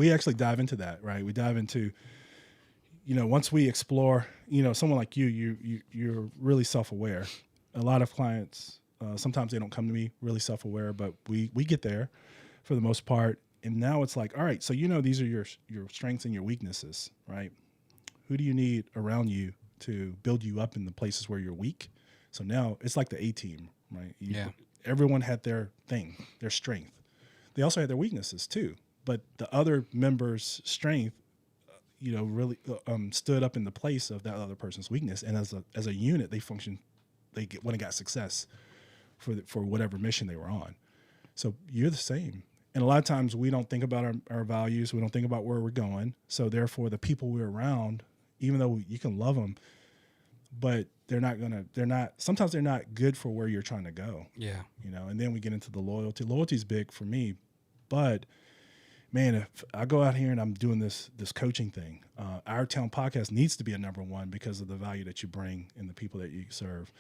We actually dive into that, right? We dive into, once we explore, someone like you're really self-aware. A lot of clients, sometimes they don't come to me really self-aware, but we get there for the most part. And now it's like, all right, so these are your strengths and your weaknesses, right? Who do you need around you to build you up in the places where you're weak? So now it's like the A team, right? Everyone had their thing, their strength. They also had their weaknesses too, but the other member's strength, really stood up in the place of that other person's weakness. And as a unit, they function. When it got success for whatever mission they were on. So you're the same. And a lot of times we don't think about our values. We don't think about where we're going. So therefore, the people we're around, even though you can love them, but sometimes they're not good for where you're trying to go. Yeah. And then we get into the loyalty. Loyalty is big for me, but man, if I go out here and I'm doing this coaching thing, Our Town Podcast needs to be a number one because of the value that you bring and the people that you serve.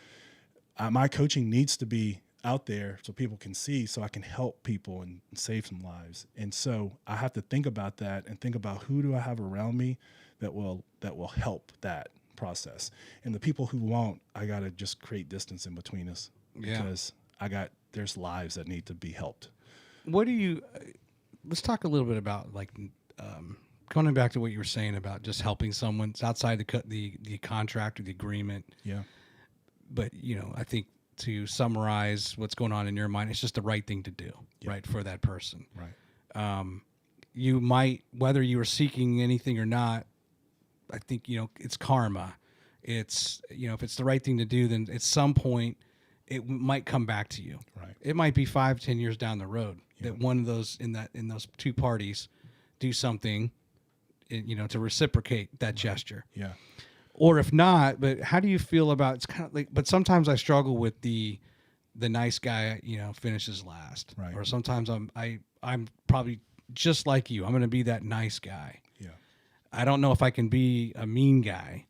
My coaching needs to be out there so people can see, so I can help people and save some lives. And so I have to think about that and think about who do I have around me that will help that process. And the people who won't, I got to just create distance in between us because there's lives that need to be helped. Let's talk a little bit about going back to what you were saying about just helping someone. It's outside the contract or the agreement. Yeah. But, I think to summarize what's going on in your mind, it's just the right thing to do, right, for that person. Right. You might, whether you are seeking anything or not, I think, it's karma. It's, if it's the right thing to do, then at some point it might come back to you. Right. It might be 5-10 years down the road that one of those in those two parties do something, to reciprocate that gesture. Yeah. Or if not, but how do you feel about, it's kind of like, but sometimes I struggle with the nice guy, finishes last. Right. Or sometimes I'm probably just like you. I'm going to be that nice guy. Yeah. I don't know if I can be a mean guy,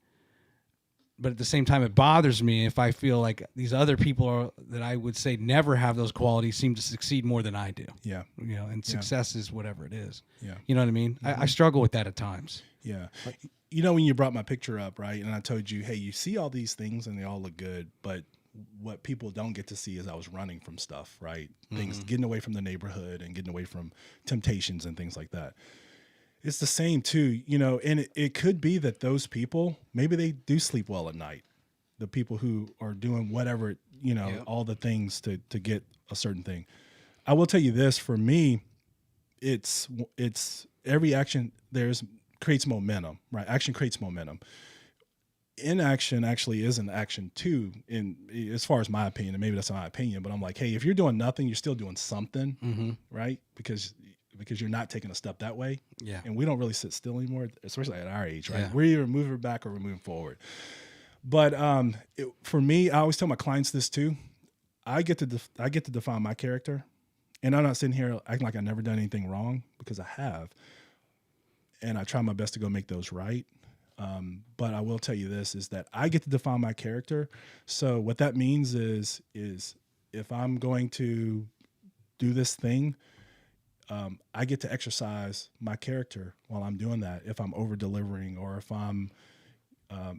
but at the same time, it bothers me if I feel like these other people that I would say never have those qualities seem to succeed more than I do. Yeah. And success is whatever it is. Yeah. You know what I mean? Mm-hmm. I struggle with that at times. Yeah. When you brought my picture up, right, and I told you, hey, you see all these things and they all look good, but what people don't get to see is I was running from stuff, right? Things, getting away from the neighborhood and getting away from temptations and things like that. It's the same too, and it could be that those people, maybe they do sleep well at night. The people who are doing whatever, all the things to get a certain thing. I will tell you this, for me, it's every action creates momentum, right? Action creates momentum. Inaction actually is an action too, as far as my opinion, and maybe that's my opinion, but I'm like, hey, if you're doing nothing, you're still doing something, right? Because you're not taking a step that way. Yeah. And we don't really sit still anymore, especially at our age, right? Yeah. We're either moving back or we're moving forward. But for me, I always tell my clients this too. I get to define my character, and I'm not sitting here acting like I've never done anything wrong, because I have, and I try my best to go make those right. But I will tell you this, is that I get to define my character. So what that means is if I'm going to do this thing, I get to exercise my character while I'm doing that. If I'm over delivering, or if I'm, I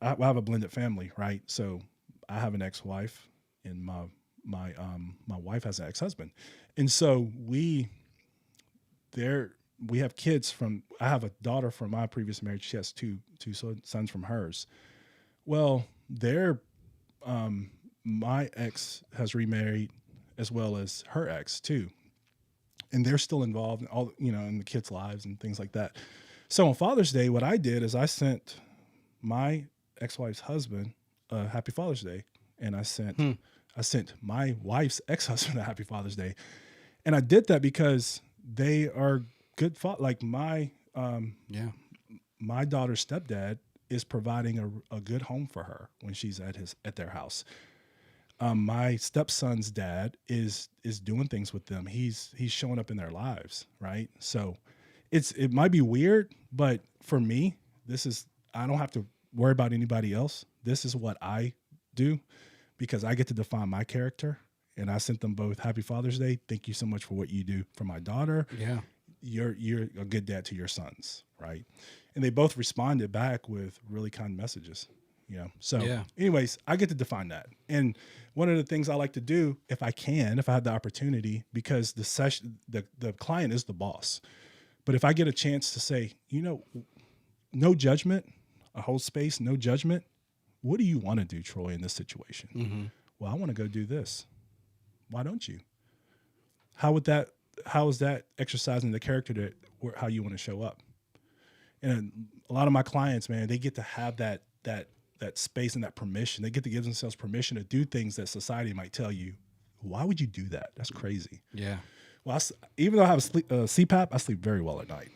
have a blended family, right? So I have an ex-wife, and my wife has an ex-husband, and so we have kids I have a daughter from my previous marriage. She has two sons from hers. Well, my ex has remarried, as well as her ex too. And they're still involved in all, in the kids' lives and things like that. So on Father's Day, what I did is I sent my ex-wife's husband a Happy Father's Day, and I sent my wife's ex-husband a Happy Father's Day, and I did that because they are good. Like my daughter's stepdad is providing a good home for her when she's at their house. My stepson's dad is doing things with them. He's showing up in their lives, right? So it might be weird, but for me, I don't have to worry about anybody else. This is what I do, because I get to define my character. And I sent them both Happy Father's Day. Thank you so much for what you do for my daughter. Yeah. you're a good dad to your sons, right? And they both responded back with really kind messages, you know. So, Yeah. anyways, I get to define that. And one of the things I like to do, if I have the opportunity, because the client is the boss. But if I get a chance to say, you know, no judgment, a whole space, no judgment. What do you want to do, Troy, in this situation? Mm-hmm. Well, I want to go do this. Why don't you? How is that exercising the character that how you want to show up? And a lot of my clients, man, they get to have that space and that permission. They get to give themselves permission to do things that society might tell you, why would you do that? That's crazy. Yeah. Well, even though I have a CPAP, I sleep very well at night.